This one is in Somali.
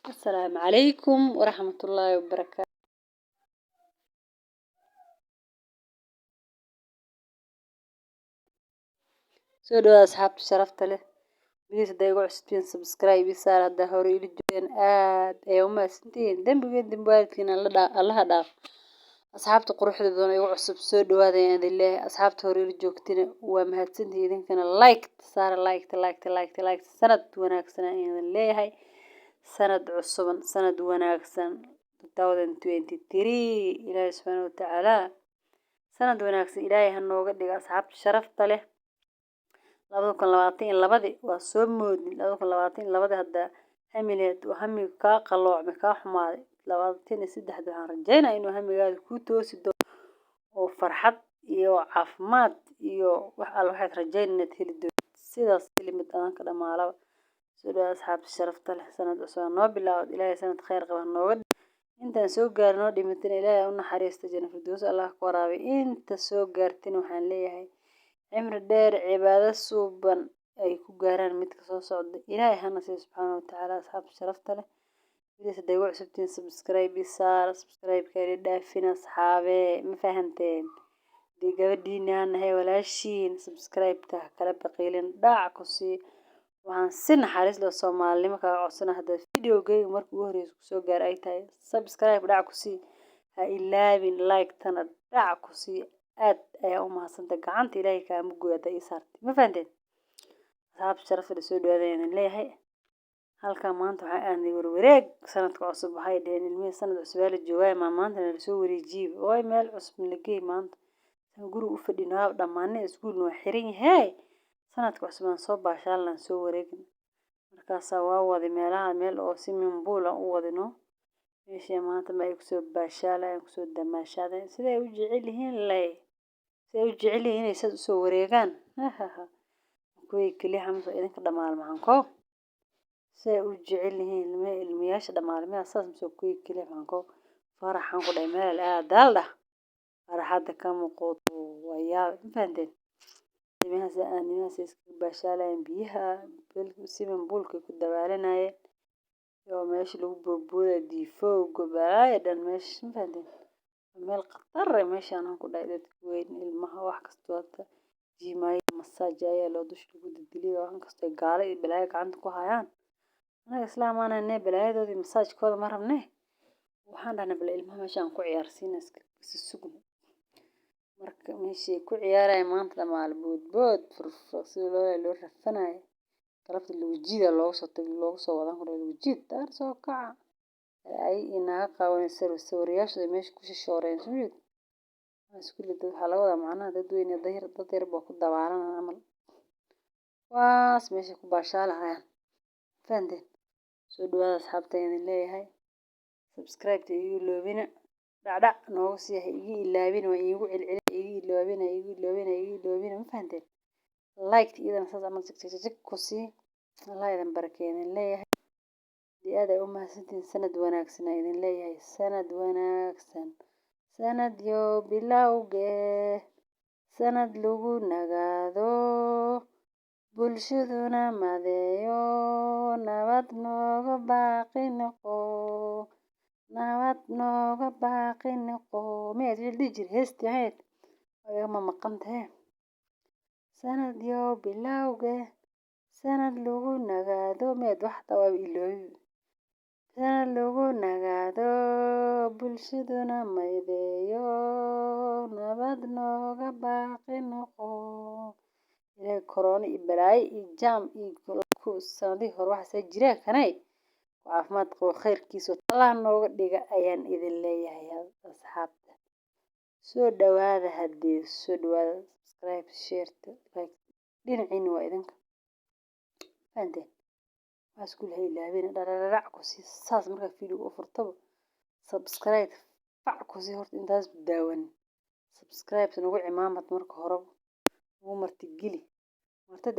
السلام عليكم ورحمة الله وبركاته. سودو أصحاب شرفت له بليز دايقو عشتين سبسكرايب يسار هدا هوري لجوين يوم سنتين دم بين دم بالكين الله داف أصحاب تقروح دون يقو عصب سودو هذا يعني الله أصحاب تهوري لجوكتين ومهتسنتي إذن كان لايك صار لايك سند وناك سنة يعني الله هاي سند عصبا سند وناك سنة 2023 إلهي سبحانه وتعالى سند وناكس إلهي هنوغا ديغا أصحاب شرفت له 2022 labadii waa soo moodin 2022 hadda hamileed oo hamiga ka qaloocmay ka xumaaday 2023 waxaan rajaynayaa inuu hamigaada ku toosi doono oo farxad iyo caafimaad iyo wax alla waxaad rajaynaynaad heli doonto sidaas kelimad aan ka dhamaalo soo asxaab sharafta leh sanad cusub noo bilaawd ilaahay sanad khayr qaba nooga intaan soo gaarno dhimatina ilaahay u naxariisto janno firdaws allah ku waraabi inta soo gaartin waxaan leeyahay عمر دير عبادة صوبا أي كجاران متك صوصعد إلهي هنا سبحانه وتعالى أصحاب شرفت له إذا تدعوا عشبتين سبسكرايب صار سبسكرايب كاري دافين أصحابي ما فهمتين دي قبدينا هاي ولا شيء سبسكرايب تاع كلام بقيلين داع كسي وعن سن حارس لو صومالي ما كان عصنا هذا الفيديو جاي مركو هريس كسو جار أي تاي سبسكرايب داع كسي هاي لابين لايك تنا داع كسي aad ayaa u mahadsantahay gacanta ilaahay kaama gooyada ii saartay ma fahanteen asxaab sharaf la soo dhawaadayaan leeyahay halka maanta waxa aan wareeg sanadka cusub waxay dhaheen ilmihi sanad cusub la joogay maanta la soo wareejiyay oo meel cusub la geey maanta san guri u fadhinaa dhamaanay iskuul noo xiran yahay sanadka cusub aan soo baashaalan soo wareegin markaas waa wadi meel oo simin buula u wadino meeshii maanta ma ay ku soo baashaalaan ku soo damaashaadeen siday u jecel yihiin lay سيجعلي هنا يسوي وريجان ها كوي كلي حمص إذا كده مع المعنكو سيجعلي هنا المياش ده مع المياه أساس مسوي كوي كلي حمعنكو فرح حنقو دايما دالة فرح هذا كم قوت ويا فندن لما سأني ما سيسك بشالين بيها بالسيم بولك كده بعلنا يوم ماشي لو ببوله دي فوق بعيدا مش فندن meel qatar meesha aan ku dhacday weyn ilmaha wax kasta jiimay massage ayaa loo dush lagu dildiliyo wax kasta gaalo iyo balaayo gacanta ku hayaan anaga islaamana ne balaayadoodii massage kooda ma rabne waxaan dhahnay bal ilmaha meeshaan ku ciyaarsiina si sugan marka meeshii ku ciyaaraya maanta dhamaal bood furfursi loo rafanayo qalabta lagu jiida loogu soo wadan karo lagu jiid taar soo kaca ay inaga qawan sawiryaasha meesha ku shishooreen sumid iskuul dad waxa laga wadaa macnaha dad weyn dad yar baa ku dabaalan amal waas meesha ku baashaalahayaan fandeen soo dhawaada asxaabta idin leeyahay subscribe iyo loobina dhacdhac noogu sii iga ilaabin waa igu celcelin iga loobina ma fahanteen like idan saas ama jik ku sii allah idin barakeeyo leeyahay aad ay u mahadsantiin sanad wanaagsan idin leeyahay sanad wanaagsan sanad yo bilowge sanad lagu nagaado bulshaduna madeeyo nabad nooga baaqi noqo meed dhijir heesti ahayd ay ma maqantay sanad yo bilowge sanad lagu nagaado meed wax tawaab iloobi sanad lagu nagaado bulshaduna madeeyo nabad nooga baaqi noqo ilaa corona iyo balaayo iyo jam iyo ku sanadii hore waxa jiraa kanay caafimaad qabo khayrkiisa Allah nooga dhiga ayaan idin leeyahay asxaabta soo dhawaada hadii soo dhawaada subscribe share like dhinacina waa idinka fandeen اسكول هاي لعبين رعكو سي ساس مركا فيديو أفرطبو سبسكرايب فعكو سي هورت انتاز بداون سبسكرايب سنوغو عمامة مركا هرب ومرتقلي مرتد